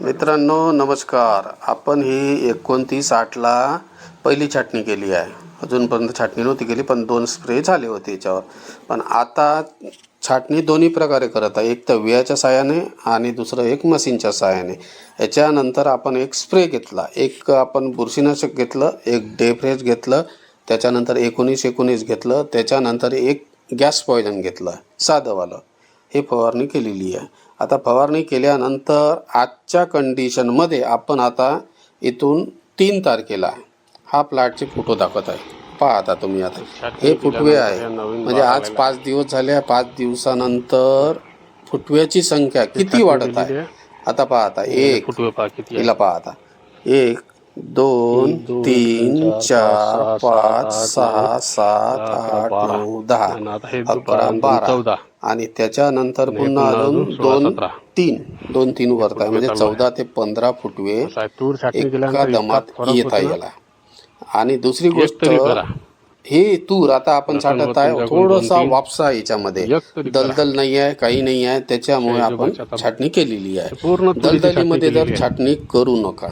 मित्रांनो नमस्कार. आपण ही 29/8ला पहिली छाटणी केली आहे. अजूनपर्यंत छाटणी नव्हती केली, पण 2 स्प्रे झाले होते याच्यावर. पण आता छाटणी दोन्ही प्रकारे करत आहे, एक तर विळ्याच्या साहाय्याने आणि दुसरं एक मशीनच्या साहाय्याने. याच्यानंतर आपण एक स्प्रे घेतला, एक आपण बुरशीनाशक घेतलं, एक डेफ्रेश घेतलं, त्याच्यानंतर 19-19 घेतलं, त्याच्यानंतर एक गॅस पॉइजन घेतलं साधंवालं. हे फवारणी केलेली आहे. आता फवारणी केल्यानंतर आजच्या कंडिशनमध्ये आपण आता इथून 3 तारखेला हा प्लॉटचे फोटो दाखवत आहे. पहा आता तुम्ही, आता हे फुटवे आहे. म्हणजे आज 5 दिवस झाले. 5 दिवसानंतर फुटव्याची संख्या किती वाढत आहे आता पहा. आता एक हिला पहा आता, 1 2 3 4 5 6 7 8 9 10 11 12 आणि त्याच्यानंतर पुन्हा अजून 2-3 वरत आहे. म्हणजे 14 ते 15 फुटवे एका दमात येत आहे याला. आणि दुसरी गोष्ट, हे तूर आता आपण छाटत आहे, थोडासा वापसा याच्यामध्ये दलदल नाही आहे, काही नाही आहे, त्याच्यामुळे आपण छाटणी केलेली आहे. दलदलीमध्ये जर छाटणी करू नका.